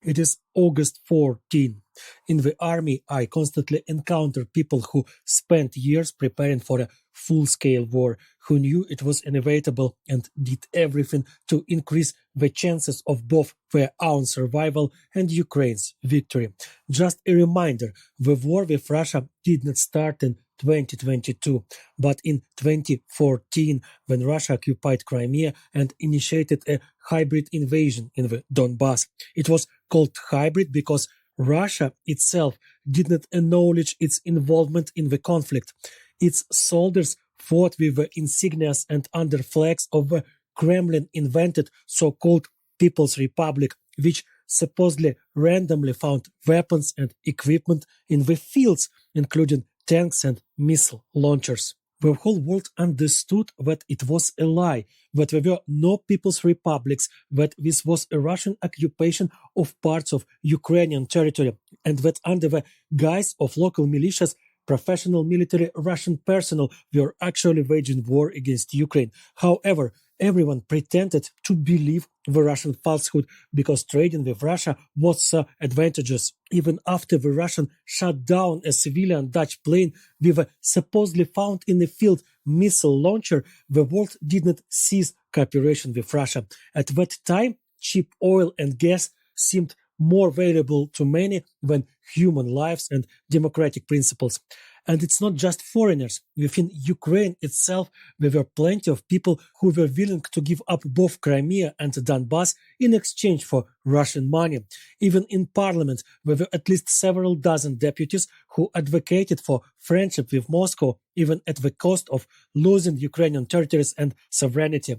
It is August 14. In the army, I constantly encounter people who spent years preparing for a full-scale war, who knew it was inevitable and did everything to increase the chances of both their own survival and Ukraine's victory. Just a reminder, the war with Russia did not start in 2022, but in 2014, when Russia occupied Crimea and initiated a hybrid invasion in the Donbass. It was called hybrid because Russia itself did not acknowledge its involvement in the conflict. Its soldiers fought with the insignias and under flags of the Kremlin-invented so-called People's Republic, which supposedly randomly found weapons and equipment in the fields, including tanks and missile launchers. The whole world understood that it was a lie, that there were no People's Republics, that this was a Russian occupation of parts of Ukrainian territory, and that under the guise of local militias, professional military Russian personnel were actually waging war against Ukraine. However, everyone pretended to believe the Russian falsehood because trading with Russia was so advantageous. Even after the Russian shot down a civilian Dutch plane with a supposedly found in the field missile launcher, the world did not cease cooperation with Russia. At that time, cheap oil and gas seemed more valuable to many than human lives and democratic principles. And it's not just foreigners. Within Ukraine itself, there were plenty of people who were willing to give up both Crimea and Donbass in exchange for Russian money. Even in parliament, there were at least several dozen deputies who advocated for friendship with Moscow, even at the cost of losing Ukrainian territories and sovereignty.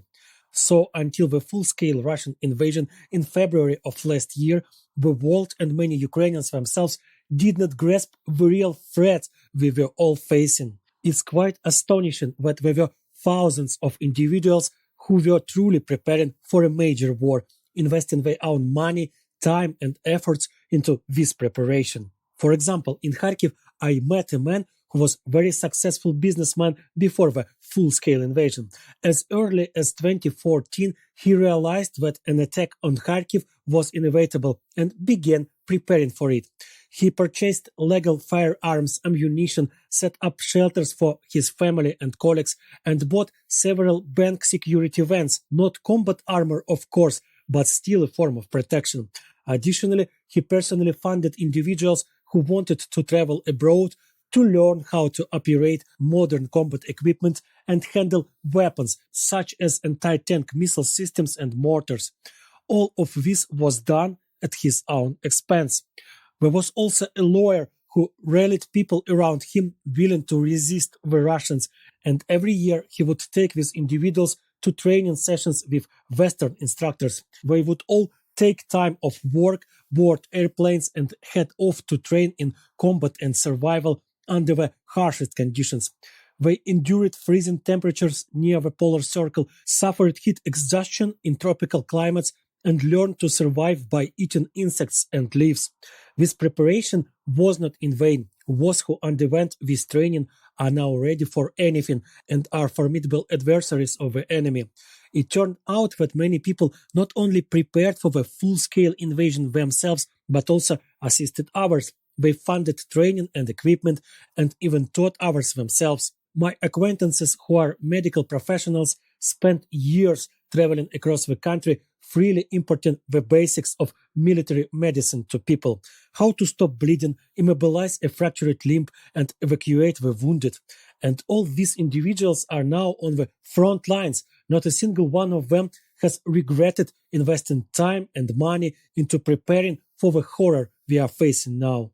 So until the full-scale Russian invasion in February of last year, the world and many Ukrainians themselves did not grasp the real threat we were all facing. It's quite astonishing that there were thousands of individuals who were truly preparing for a major war, investing their own money, time and efforts into this preparation. For example, in Kharkiv, I met a man who was a very successful businessman before the full-scale invasion. As early as 2014, he realized that an attack on Kharkiv was inevitable and began preparing for it. He purchased legal firearms, ammunition, set up shelters for his family and colleagues, and bought several bank security vans, not combat armor, of course, but still a form of protection. Additionally, he personally funded individuals who wanted to travel abroad to learn how to operate modern combat equipment and handle weapons such as anti-tank missile systems and mortars. All of this was done at his own expense. There was also a lawyer who rallied people around him willing to resist the Russians, and every year he would take these individuals to training sessions with Western instructors. They would all take time off work, board airplanes, and head off to train in combat and survival under the harshest conditions. They endured freezing temperatures near the polar circle, suffered heat exhaustion in tropical climates, and learned to survive by eating insects and leaves. This preparation was not in vain. Those who underwent this training are now ready for anything and are formidable adversaries of the enemy. It turned out that many people not only prepared for the full-scale invasion themselves, but also assisted others. They funded training and equipment and even taught others themselves. My acquaintances who are medical professionals spent years traveling across the country freely importing the basics of military medicine to people, how to stop bleeding, immobilize a fractured limb, and evacuate the wounded. And all these individuals are now on the front lines. Not a single one of them has regretted investing time and money into preparing for the horror we are facing now.